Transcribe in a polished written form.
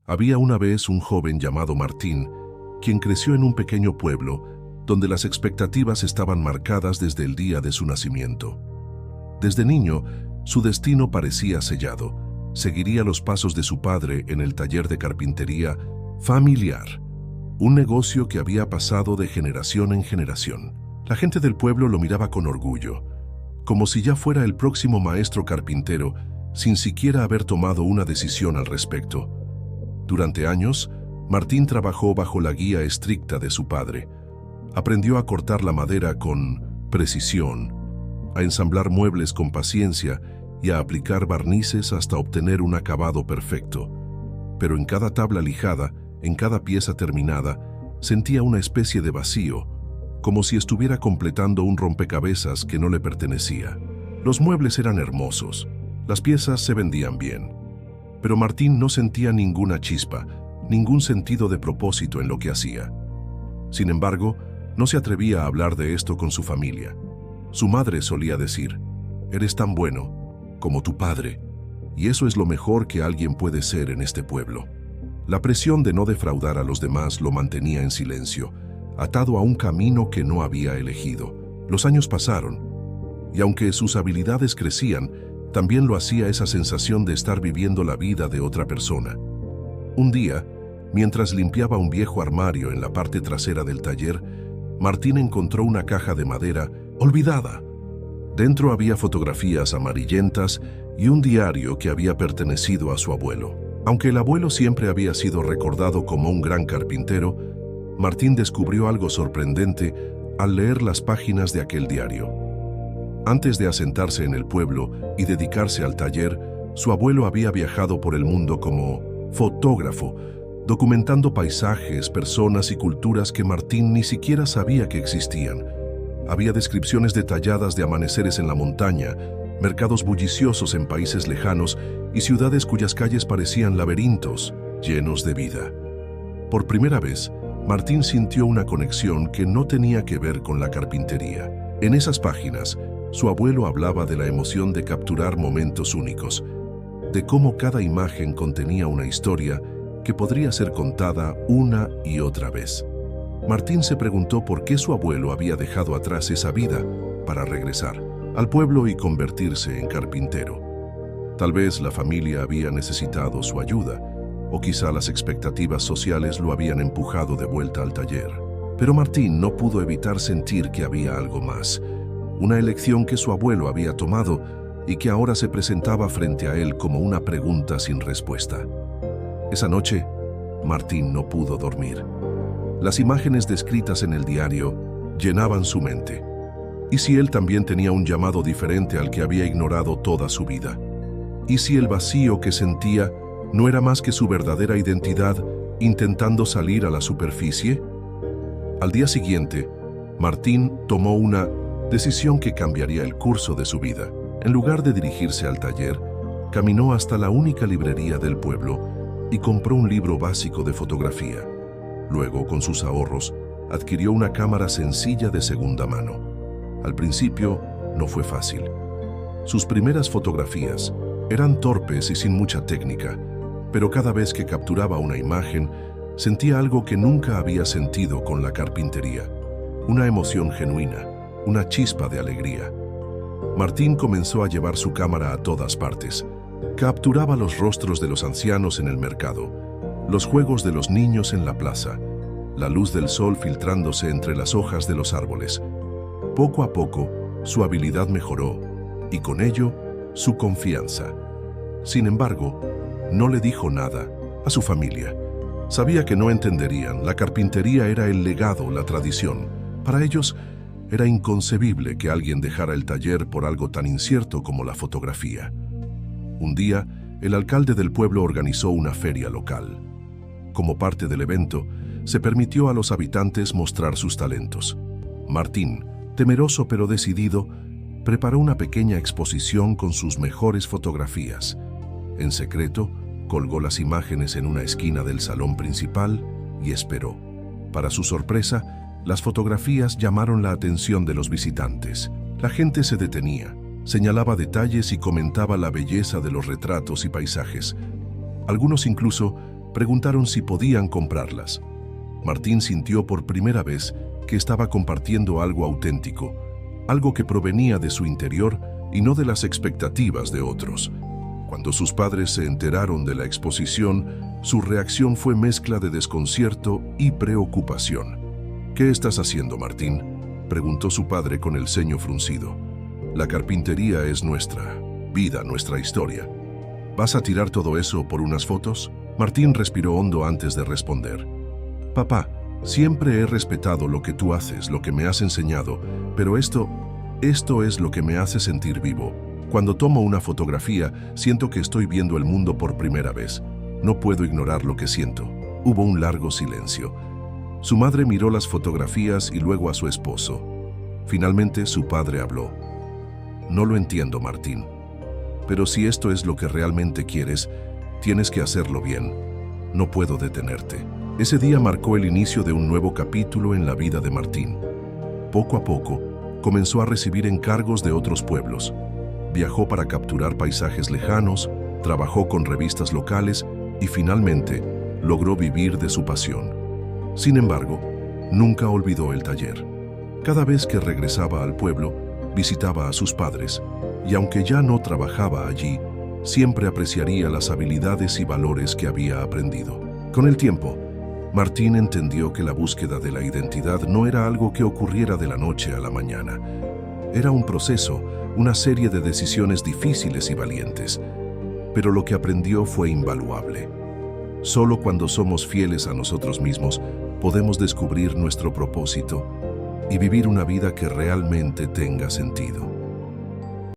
Había una vez un joven llamado Martín, quien creció en un pequeño pueblo donde las expectativas estaban marcadas desde el día de su nacimiento. Desde niño, su destino parecía sellado. Seguiría los pasos de su padre en el taller de carpintería familiar, un negocio que había pasado de generación en generación. La gente del pueblo lo miraba con orgullo, como si ya fuera el próximo maestro carpintero, sin siquiera haber tomado una decisión al respecto. Durante años, Martín trabajó bajo la guía estricta de su padre. Aprendió a cortar la madera con precisión, a ensamblar muebles con paciencia y a aplicar barnices hasta obtener un acabado perfecto. Pero en cada tabla lijada, en cada pieza terminada, sentía una especie de vacío, como si estuviera completando un rompecabezas que no le pertenecía. Los muebles eran hermosos, las piezas se vendían bien, pero Martín no sentía ninguna chispa, ningún sentido de propósito en lo que hacía. Sin embargo, no se atrevía a hablar de esto con su familia. Su madre solía decir: «Eres tan bueno como tu padre, y eso es lo mejor que alguien puede ser en este pueblo». La presión de no defraudar a los demás lo mantenía en silencio, atado a un camino que no había elegido. Los años pasaron, y aunque sus habilidades crecían, también lo hacía esa sensación de estar viviendo la vida de otra persona. Un día, mientras limpiaba un viejo armario en la parte trasera del taller, Martín encontró una caja de madera olvidada. Dentro había fotografías amarillentas y un diario que había pertenecido a su abuelo. Aunque el abuelo siempre había sido recordado como un gran carpintero, Martín descubrió algo sorprendente al leer las páginas de aquel diario. Antes de asentarse en el pueblo y dedicarse al taller, su abuelo había viajado por el mundo como fotógrafo, documentando paisajes, personas y culturas que Martín ni siquiera sabía que existían. Había descripciones detalladas de amaneceres en la montaña, mercados bulliciosos en países lejanos y ciudades cuyas calles parecían laberintos llenos de vida. Por primera vez, Martín sintió una conexión que no tenía que ver con la carpintería. En esas páginas, su abuelo hablaba de la emoción de capturar momentos únicos, de cómo cada imagen contenía una historia que podría ser contada una y otra vez. Martín se preguntó por qué su abuelo había dejado atrás esa vida para regresar al pueblo y convertirse en carpintero. Tal vez la familia había necesitado su ayuda, o quizá las expectativas sociales lo habían empujado de vuelta al taller. Pero Martín no pudo evitar sentir que había algo más, una elección que su abuelo había tomado y que ahora se presentaba frente a él como una pregunta sin respuesta. Esa noche, Martín no pudo dormir. Las imágenes descritas en el diario llenaban su mente. ¿Y si él también tenía un llamado diferente al que había ignorado toda su vida? ¿Y si el vacío que sentía no era más que su verdadera identidad intentando salir a la superficie? Al día siguiente, Martín tomó una decisión que cambiaría el curso de su vida. En lugar de dirigirse al taller, caminó hasta la única librería del pueblo y compró un libro básico de fotografía. Luego, con sus ahorros, adquirió una cámara sencilla de segunda mano. Al principio, no fue fácil. Sus primeras fotografías eran torpes y sin mucha técnica, pero cada vez que capturaba una imagen, sentía algo que nunca había sentido con la carpintería. Una emoción genuina, una chispa de alegría. Martín comenzó a llevar su cámara a todas partes. Capturaba los rostros de los ancianos en el mercado, los juegos de los niños en la plaza, la luz del sol filtrándose entre las hojas de los árboles. Poco a poco, su habilidad mejoró y con ello, su confianza. Sin embargo, no le dijo nada a su familia. Sabía que no entenderían. La carpintería era el legado, la tradición. Para ellos, era inconcebible que alguien dejara el taller por algo tan incierto como la fotografía. Un día, el alcalde del pueblo organizó una feria local. Como parte del evento, se permitió a los habitantes mostrar sus talentos. Martín, temeroso pero decidido, preparó una pequeña exposición con sus mejores fotografías. En secreto, colgó las imágenes en una esquina del salón principal y esperó. Para su sorpresa, las fotografías llamaron la atención de los visitantes. La gente se detenía, señalaba detalles y comentaba la belleza de los retratos y paisajes. Algunos incluso Preguntaron si podían comprarlas. Martín sintió por primera vez que estaba compartiendo algo auténtico, algo que provenía de su interior y no de las expectativas de otros. Cuando sus padres se enteraron de la exposición, su reacción fue mezcla de desconcierto y preocupación. «¿Qué estás haciendo, Martín?», preguntó su padre con el ceño fruncido. «La carpintería es nuestra vida, nuestra historia. ¿Vas a tirar todo eso por unas fotos?». Martín respiró hondo antes de responder. «Papá, siempre he respetado lo que tú haces, lo que me has enseñado, pero esto es lo que me hace sentir vivo. Cuando tomo una fotografía, siento que estoy viendo el mundo por primera vez. No puedo ignorar lo que siento». Hubo un largo silencio. Su madre miró las fotografías y luego a su esposo. Finalmente, su padre habló. «No lo entiendo, Martín. Pero si esto es lo que realmente quieres, tienes que hacerlo bien. No puedo detenerte». Ese día marcó el inicio de un nuevo capítulo en la vida de Martín. Poco a poco, comenzó a recibir encargos de otros pueblos. Viajó para capturar paisajes lejanos, trabajó con revistas locales y finalmente logró vivir de su pasión. Sin embargo, nunca olvidó el taller. Cada vez que regresaba al pueblo, visitaba a sus padres, y aunque ya no trabajaba allí, siempre apreciaría las habilidades y valores que había aprendido. Con el tiempo, Martín entendió que la búsqueda de la identidad no era algo que ocurriera de la noche a la mañana. Era un proceso, una serie de decisiones difíciles y valientes. Pero lo que aprendió fue invaluable. Solo cuando somos fieles a nosotros mismos, podemos descubrir nuestro propósito y vivir una vida que realmente tenga sentido.